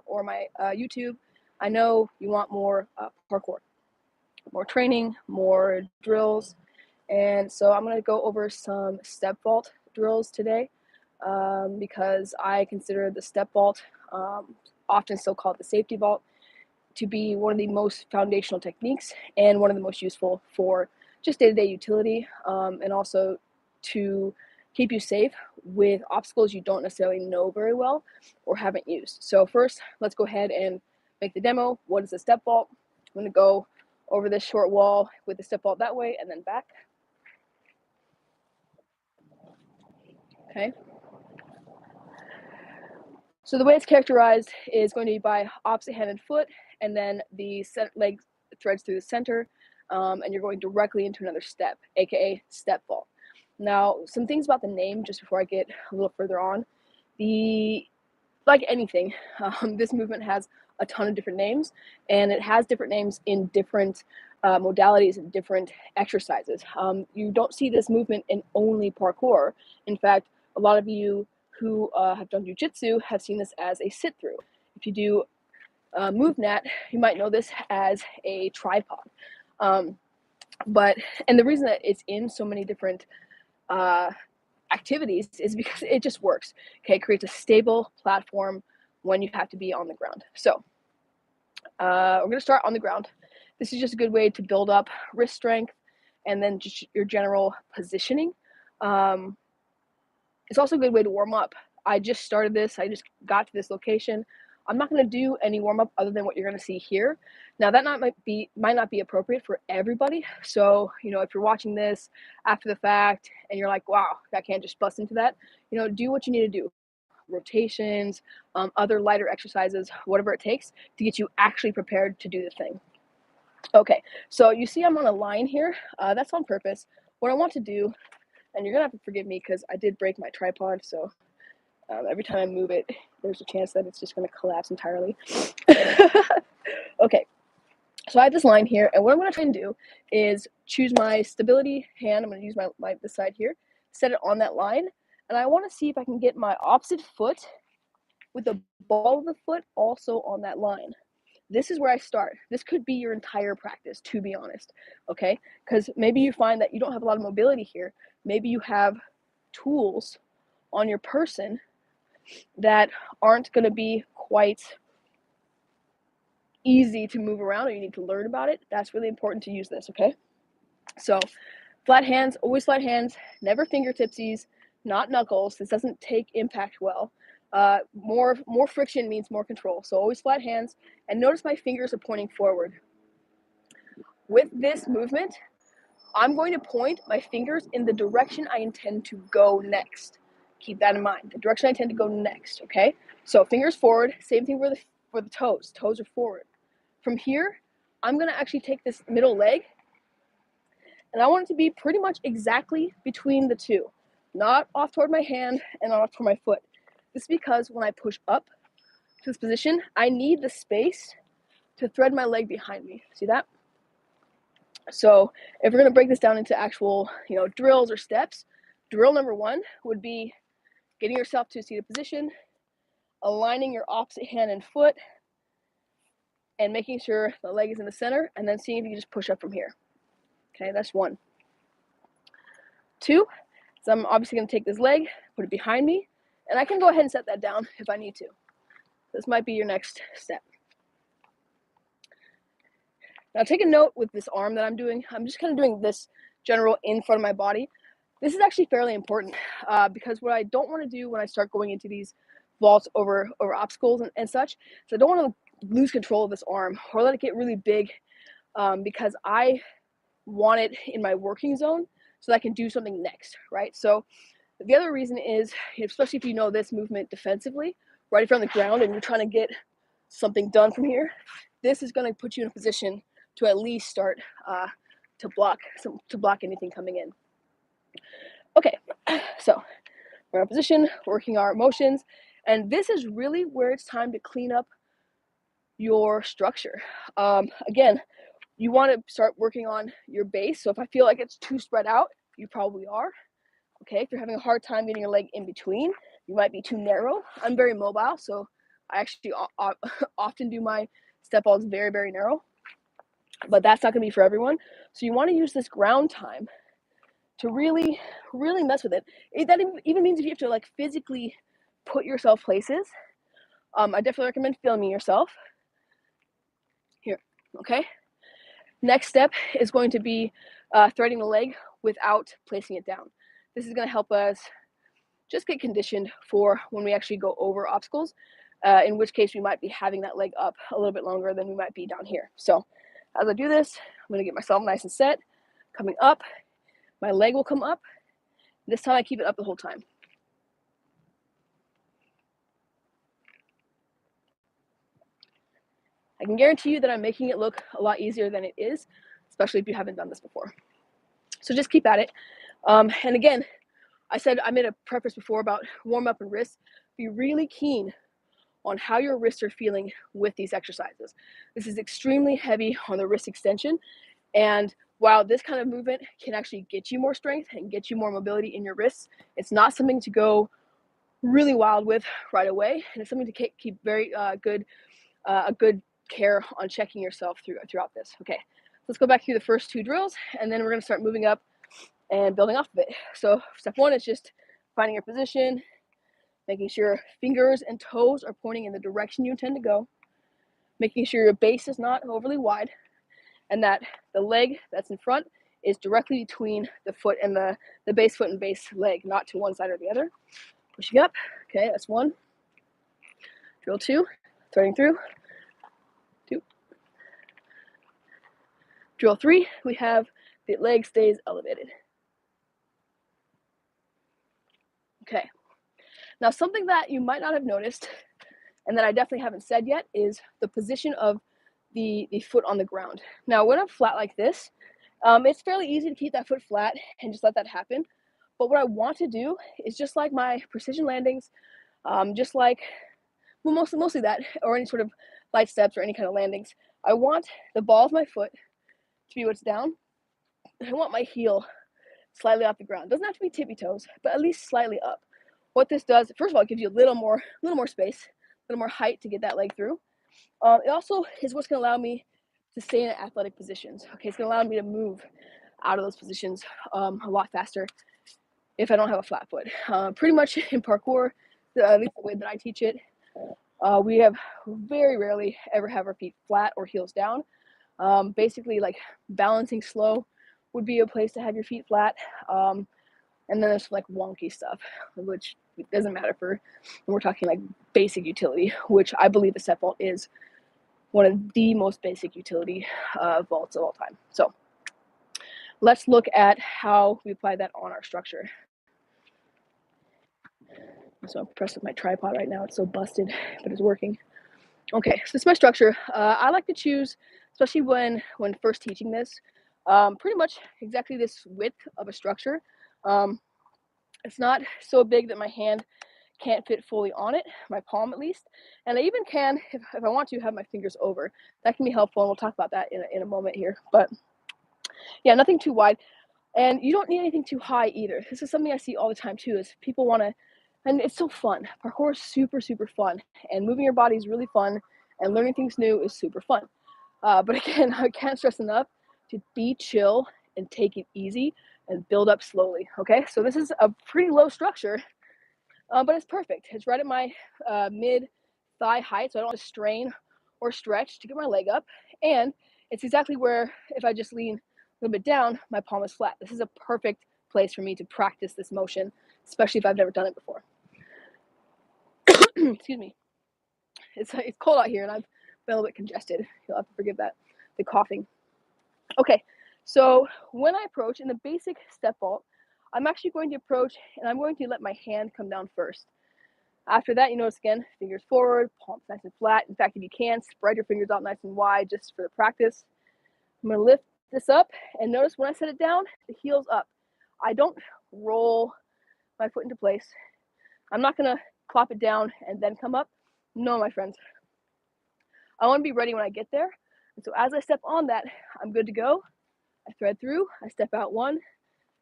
or my YouTube, I know you want more parkour, more training, more drills. And so I'm going to go over some step vault drills today because I consider the step vault, often still called the safety vault, to be one of the most foundational techniques and one of the most useful for just day-to-day utility, and also to keep you safe with obstacles you don't necessarily know very well or haven't used. So first, let's go ahead and make the demo. What is a step vault? I'm going to go over this short wall with the step vault that way and then back. Okay. So the way it's characterized is going to be by opposite hand and foot, and then the leg threads through the center, and you're going directly into another step, aka step vault. Now, some things about the name, just before I get a little further on. Like anything, this movement has a ton of different names, and it has different names in different modalities and different exercises. You don't see this movement in only parkour. In fact, a lot of you who have done jiu-jitsu have seen this as a sit-through. If you do MoveNat, you might know this as a tripod. And the reason that it's in so many different activities is because it just works. Okay, it creates a stable platform when you have to be on the ground. So we're going to start on the ground. This is just a good way to build up wrist strength and then just your general positioning. It's also a good way to warm up. I just started this. I just got to this location. I'm not going to do any warm up other than what you're going to see here. Now that might not be appropriate for everybody. So, if you're watching this after the fact and you're like, wow, I can't just bust into that, do what you need to do. Rotations, other lighter exercises, whatever it takes to get you actually prepared to do the thing. Okay, so you see I'm on a line here. That's on purpose. What I want to do, and you're going to have to forgive me because I did break my tripod, so every time I move it, there's a chance that it's just going to collapse entirely. Okay, so I have this line here, and what I'm going to try and do is choose my stability hand. I'm going to use this side here, set it on that line, and I want to see if I can get my opposite foot with the ball of the foot also on that line. This is where I start. This could be your entire practice, to be honest, okay? Because maybe you find that you don't have a lot of mobility here. Maybe you have tools on your person that aren't going to be quite easy to move around, or you need to learn about it. That's really important to use this, okay? So flat hands, always flat hands, never fingertipsies, not knuckles. This doesn't take impact well. More friction means more control. So always flat hands, and notice my fingers are pointing forward. With this movement, I'm going to point my fingers in the direction I intend to go next. Keep that in mind, the direction I intend to go next, okay? So fingers forward, same thing for the toes. Toes are forward. From here, I'm gonna actually take this middle leg, and I want it to be pretty much exactly between the two, not off toward my hand and not off toward my foot. This is because when I push up to this position, I need the space to thread my leg behind me. See that? So if we're gonna break this down into actual, drills or steps, drill number 1 would be getting yourself to a seated position, aligning your opposite hand and foot, and making sure the leg is in the center, and then seeing if you can just push up from here. Okay, that's 1. 2, so I'm obviously going to take this leg, put it behind me, and I can go ahead and set that down if I need to. This might be your next step. Now take a note with this arm that I'm doing. I'm just kind of doing this general in front of my body. This is actually fairly important because what I don't want to do when I start going into these vaults over obstacles and such, so I don't want to lose control of this arm or let it get really big because I want it in my working zone so that I can do something next, right? So the other reason is, especially if you know this movement defensively, right, if you're on the ground and you're trying to get something done from here, this is going to put you in a position to at least start to block anything coming in. Okay, so we're in a position, working our motions, and this is really where it's time to clean up your structure. Again, you want to start working on your base. So if I feel like it's too spread out, you probably are. Okay, if you're having a hard time getting your leg in between, you might be too narrow. I'm very mobile, so I actually often do my step balls very, very narrow, but that's not going to be for everyone. So you want to use this ground time to really, really mess with it. That even means if you have to like physically put yourself places. I definitely recommend filming yourself. Here, okay? Next step is going to be threading the leg without placing it down. This is going to help us just get conditioned for when we actually go over obstacles, in which case we might be having that leg up a little bit longer than we might be down here. So as I do this, I'm going to get myself nice and set. Coming up, my leg will come up. This time I keep it up the whole time. I can guarantee you that I'm making it look a lot easier than it is, especially if you haven't done this before. So just keep at it. And again, I said I made a preface before about warm up and wrists. Be really keen on how your wrists are feeling with these exercises. This is extremely heavy on the wrist extension. And while this kind of movement can actually get you more strength and get you more mobility in your wrists, it's not something to go really wild with right away. And it's something to keep very good care on checking yourself throughout this. Okay, let's go back through the first two drills, and then we're going to start moving up and building off of it. So step one is just finding your position, making sure fingers and toes are pointing in the direction you intend to go, making sure your base is not overly wide, and that the leg that's in front is directly between the foot and the base foot and base leg, not to one side or the other. Pushing up. Okay, that's one. Drill two, threading through. Two. Drill three, we have the leg stays elevated. Okay. Now, something that you might not have noticed, and that I definitely haven't said yet, is the position of the foot on the ground. Now, when I'm flat like this, it's fairly easy to keep that foot flat and just let that happen. But what I want to do is just like my precision landings, just like, well, mostly that, or any sort of light steps or any kind of landings. I want the ball of my foot to be what's down. I want my heel slightly off the ground. It doesn't have to be tippy toes, but at least slightly up. What this does, first of all, it gives you a little more space, a little more height to get that leg through. It also is what's going to allow me to stay in athletic positions. Okay, it's going to allow me to move out of those positions a lot faster if I don't have a flat foot. Pretty much in parkour, at least the way that I teach it, we have very rarely ever have our feet flat or heels down. Basically, like balancing slow would be a place to have your feet flat. And then there's like wonky stuff, which doesn't matter for when we're talking like basic utility, which I believe the step vault is one of the most basic utility vaults of all time. So let's look at how we apply that on our structure. So I'm pressing my tripod right now. It's so busted, but it's working. Okay, so this is my structure. I like to choose, especially when first teaching this, pretty much exactly this width of a structure. It's not so big that my hand can't fit fully on it, my palm at least. And I even can, if I want to, have my fingers over. That can be helpful, and we'll talk about that in a moment here. But yeah, nothing too wide. And you don't need anything too high either. This is something I see all the time too, is people want to, and it's so fun. Parkour is super, super fun. And moving your body is really fun. And learning things new is super fun. But again, I can't stress enough to be chill and take it easy and build up slowly. Okay, so this is a pretty low structure, but it's perfect. It's right at my mid thigh height, so I don't have to strain or stretch to get my leg up. And it's exactly where, if I just lean a little bit down, my palm is flat. This is a perfect place for me to practice this motion, especially if I've never done it before. Excuse me. It's cold out here, and I've been a little bit congested. You'll have to forgive that, the coughing. Okay, so when I approach in the basic step vault, I'm actually going to approach, and I'm going to let my hand come down first. After that, you notice again, fingers forward, palms nice and flat. In fact, if you can, spread your fingers out nice and wide just for the practice. I'm going to lift this up, and notice when I set it down, the heel's up. I don't roll my foot into place. I'm not going to plop it down and then come up. No, my friends. I want to be ready when I get there. And so as I step on that, I'm good to go. I thread through, I step out one,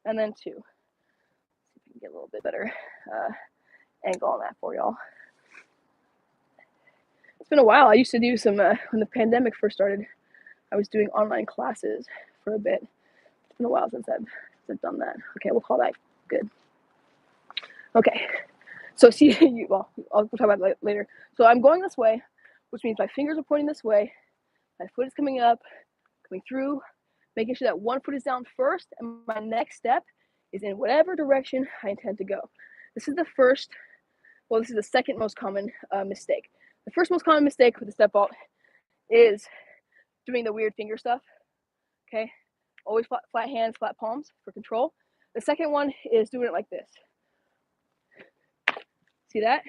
and then two. See if we can get a little bit better angle on that for y'all. It's been a while. I used to do some, when the pandemic first started, I was doing online classes for a bit. It's been a while since I've done that. Okay, we'll call that good. Okay, so see, well, we'll talk about it later. So I'm going this way, which means my fingers are pointing this way. My foot is coming up, coming through, making sure that one foot is down first, and my next step is in whatever direction I intend to go. This is the second most common mistake. The first most common mistake with the step vault is doing the weird finger stuff. Okay, always flat hands, flat palms for control. The second one is doing it like this. See that?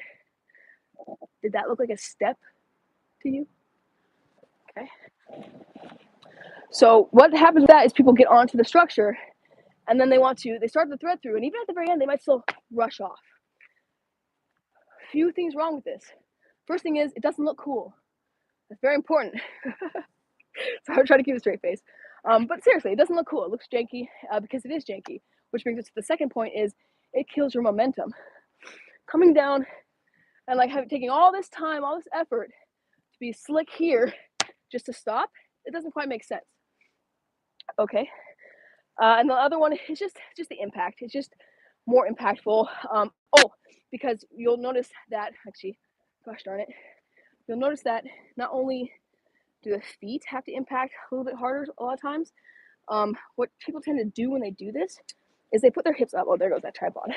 Did that look like a step to you? Okay. So what happens with that is people get onto the structure and then they start the thread through, and even at the very end, they might still rush off. Few things wrong with this. First thing is, it doesn't look cool. That's very important. So I'm trying to keep a straight face. But seriously, it doesn't look cool. It looks janky because it is janky, which brings us to the second point is it kills your momentum. Coming down and taking all this time, all this effort to be slick here just to stop, it doesn't quite make sense. Okay. And the other one is just the impact. It's just more impactful. Because you'll notice that, actually, gosh darn it, you'll notice that not only do the feet have to impact a little bit harder a lot of times, what people tend to do when they do this is they put their hips up. Oh, there goes that tripod.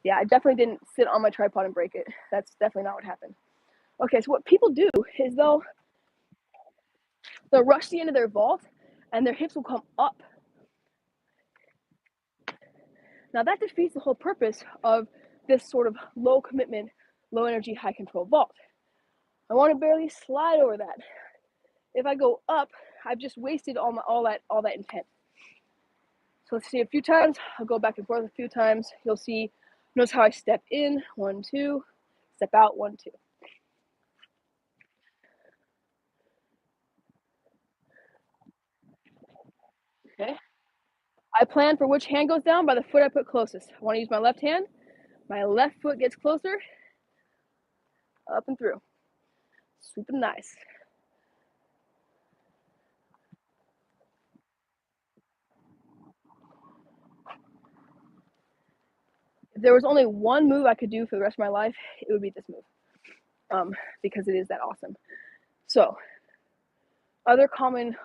Yeah, I definitely didn't sit on my tripod and break it. That's definitely not what happened. Okay, so what people do is they'll rush the end of their vault and their hips will come up. Now that defeats the whole purpose of this sort of low commitment, low energy, high control vault. I want to barely slide over that. If I go up, I've just wasted all that intent. So let's see a few times. I'll go back and forth a few times. You'll see, notice how I step in, 1, 2, step out, 1, 2. Okay. I plan for which hand goes down by the foot I put closest. I want to use my left hand. My left foot gets closer, up and through. Sweeping nice. If there was only one move I could do for the rest of my life, it would be this move, because it is that awesome. So, other common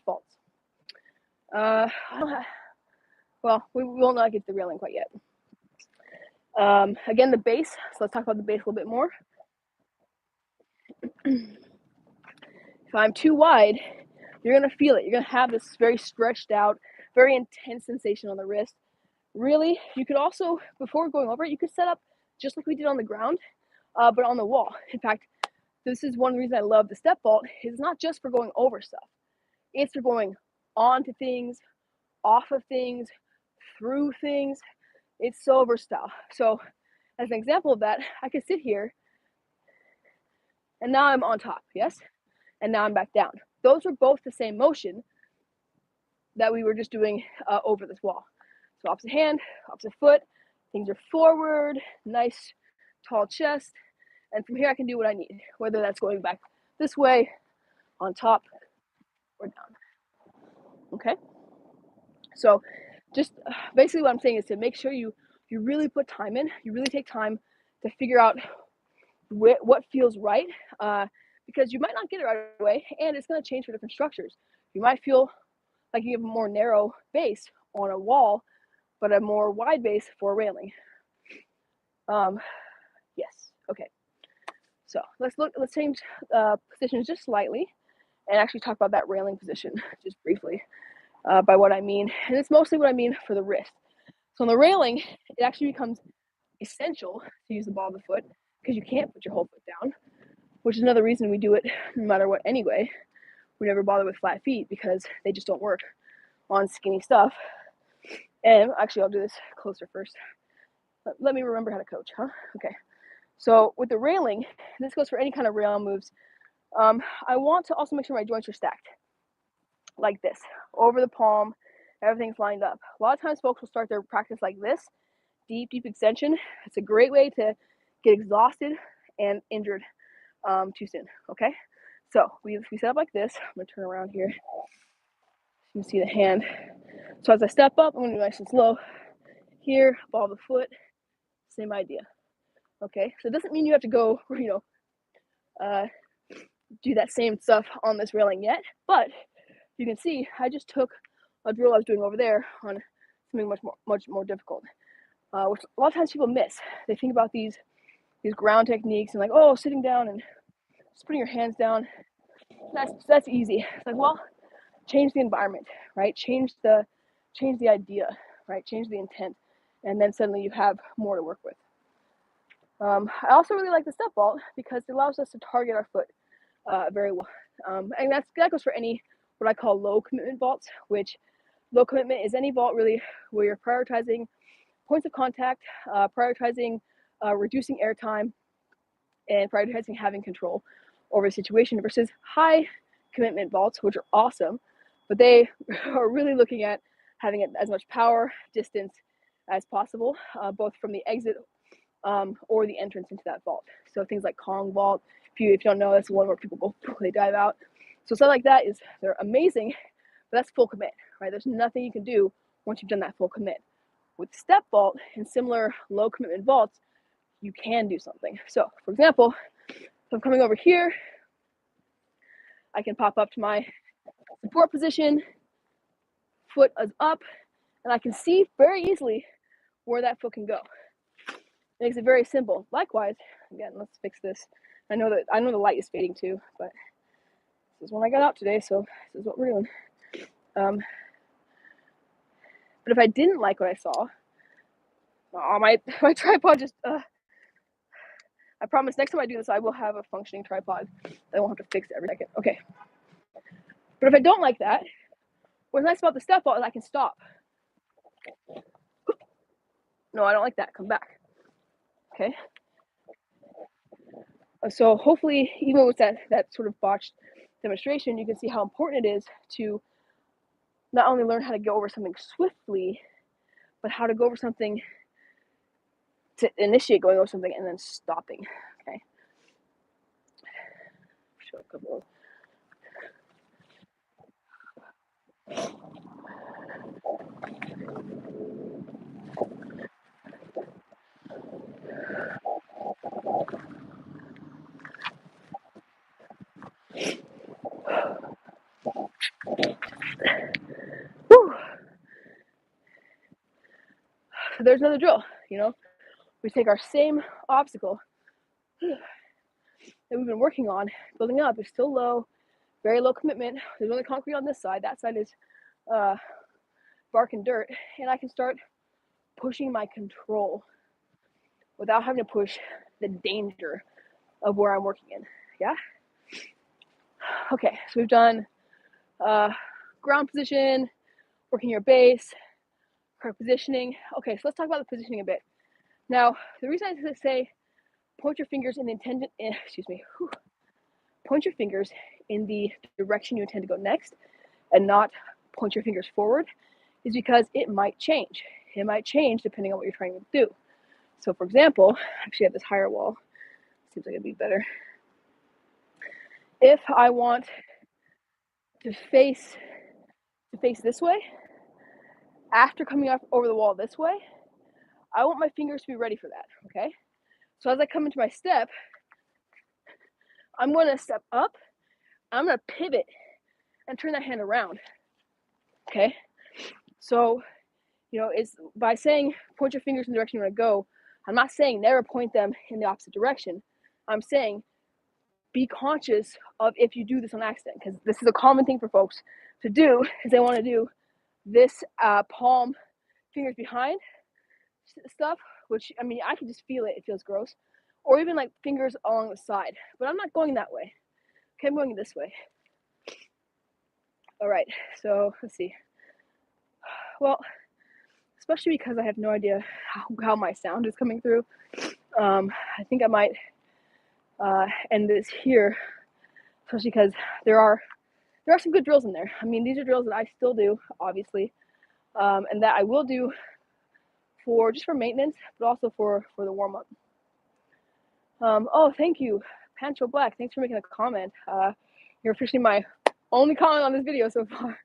faults. Well, we will not get to the railing quite yet. Again, the base. So let's talk about the base a little bit more. If I'm too wide, you're gonna feel it. You're gonna have this very stretched out, very intense sensation on the wrist. Really, you could also, before going over it, you could set up just like we did on the ground, but on the wall. In fact, this is one reason I love the step vault. It's not just for going over stuff. It's for going onto things, off of things, through things. It's so versatile. So as an example of that, I could sit here and now I'm on top, yes? And now I'm back down. Those are both the same motion that we were just doing over this wall. So opposite hand, opposite foot, things are forward, nice tall chest, and from here I can do what I need, whether that's going back this way, on top, or down. Okay? So just basically what I'm saying is to make sure you really put time in, you really take time to figure out what feels right, because you might not get it right away, and it's going to change for different structures. You might feel like you have a more narrow base on a wall, but a more wide base for a railing. Yes, okay. So let's change positions just slightly and actually talk about that railing position just briefly, by what I mean. And it's mostly what I mean for the wrist. So on the railing, it actually becomes essential to use the ball of the foot because you can't put your whole foot down, which is another reason we do it no matter what anyway. We never bother with flat feet because they just don't work on skinny stuff. And actually, I'll do this closer first. Let me remember how to coach, huh? Okay. So with the railing, this goes for any kind of rail moves, I want to also make sure my joints are stacked like this, over the palm, Everything's lined up. A lot of times folks will start their practice like this, deep extension. It's a great way to get exhausted and injured too soon, okay? So we set up like this. I'm gonna turn around here. You can see the hand. So as I step up, I'm gonna do nice and slow. Here, ball the foot, same idea. Okay, so it doesn't mean you have to go, do that same stuff on this railing yet, but you can see I just took a drill I was doing over there on something much more difficult, which a lot of times people miss. They think about these ground techniques and like, oh, sitting down and just putting your hands down. That's easy. It's like, well, change the environment, right? Change the idea, right? Change the intent, and then suddenly you have more to work with. I also really like the step vault because it allows us to target our foot very well, and that goes for any what I call low commitment vaults. Which low commitment is any vault really where you're prioritizing points of contact, prioritizing reducing air time, and prioritizing having control over the situation, versus high commitment vaults, which are awesome, but they are really looking at having as much power, distance as possible, both from the exit or the entrance into that vault. So things like Kong vault, if you don't know, that's the one where people go, they dive out. So stuff like that they're amazing, but that's full commit, right? There's nothing you can do once you've done that full commit. With step vault and similar low commitment vaults, you can do something. So for example, if I'm coming over here, I can pop up to my support position, foot is up, and I can see very easily where that foot can go. It makes it very simple. Likewise, again, let's fix this. I know the light is fading too, but this is when I got out today, so this is what we're doing. But if I didn't like what I saw, my tripod just, I promise next time I do this, I will have a functioning tripod. I won't have to fix it every second. Okay. But if I don't like that, what's nice about the step vault is I can stop. No, I don't like that. Come back. Okay. So hopefully, even with that sort of botched demonstration, you can see how important it is to not only learn how to go over something swiftly, but how to go over something, to initiate going over something and then stopping. Okay. Show a couple of. Whew. So there's another drill. We take our same obstacle that we've been working on, building up. It's still low, very low commitment. There's only concrete on this side. That side is bark and dirt, and I can start pushing my control without having to push the danger of where I'm working in. Yeah. Okay, so we've done ground position, working your base, correct positioning. Okay, so let's talk about the positioning a bit. Now, the reason I say point your fingers in the intended, point your fingers in the direction you intend to go next, and not point your fingers forward, is because it might change. It might change depending on what you're trying to do. So, for example, actually, I have this higher wall. Seems like it'd be better. If I want to face this way, after coming up over the wall this way, I want my fingers to be ready for that, okay? So as I come into my step, I'm going to step up, I'm going to pivot and turn that hand around, okay? So, it's by saying point your fingers in the direction you want to go, I'm not saying never point them in the opposite direction. I'm saying be conscious of if you do this on accident, because this is a common thing for folks to do, is they want to do this palm, fingers behind stuff, which, I can just feel it feels gross, or even like fingers along the side, but I'm not going that way. Okay, I'm going this way. All right, so let's see. Well, especially because I have no idea how my sound is coming through, I think I might end this here, especially because there are some good drills in there. These are drills that I still do, obviously. and that I will do for just for maintenance, but also for the warm up. Oh, thank you, Pancho Black. Thanks for making a comment. You're officially my only comment on this video so far.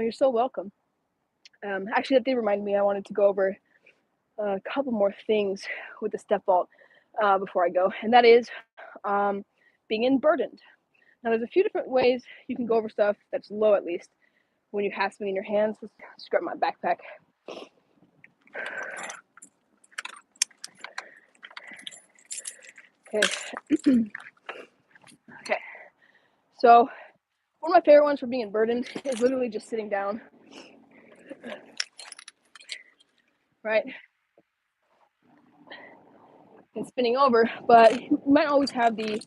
You're so welcome. Actually, that did remind me I wanted to go over a couple more things with the step vault before I go, and that is being burdened. Now, there's a few different ways you can go over stuff that's low, at least, when you have something in your hands. Let's just grab my backpack. Okay. Okay. So, one of my favorite ones for being burdened is literally just sitting down. Right? And spinning over, but you might not always have the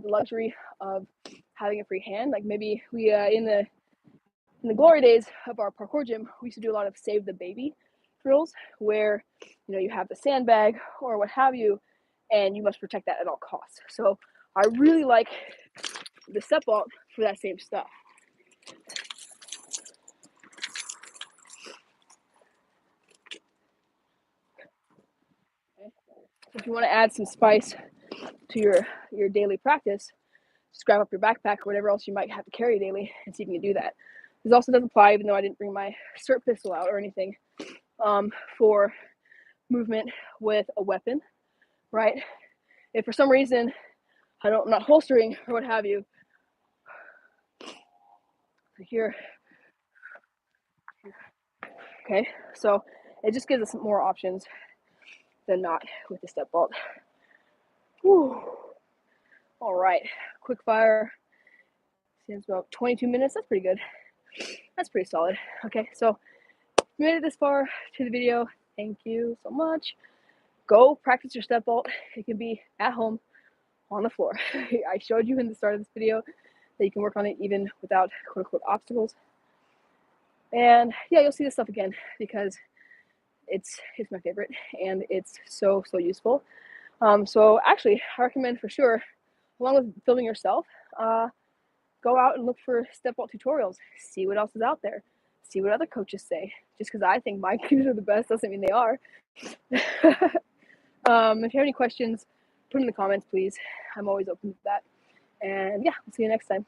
luxury of having a free hand. Like maybe we in the glory days of our parkour gym, we used to do a lot of save the baby drills where you have the sandbag or what have you, and you must protect that at all costs. So I really like the step vault for that same stuff. Okay. So if you want to add some spice to your daily practice, just grab up your backpack or whatever else you might have to carry daily and see if you can do that. This also does apply, even though I didn't bring my SIRT pistol out or anything, for movement with a weapon, right? If for some reason I'm not holstering or what have you, here, okay, so it just gives us more options than not with the step vault. Whew. All right, quick fire. Seems about 22 minutes. That's pretty good. That's pretty solid. Okay, so if you made it this far to the video, thank you so much. Go practice your step vault. It can be at home on the floor. I showed you in the start of this video that you can work on it even without quote unquote obstacles. And yeah, you'll see this stuff again because it's my favorite and it's so useful. So actually, I recommend for sure, along with filming yourself, go out and look for step vault tutorials. See what else is out there. See what other coaches say. Just because I think my coaches are the best doesn't mean they are. If you have any questions, put them in the comments, please. I'm always open to that. And yeah, we'll see you next time.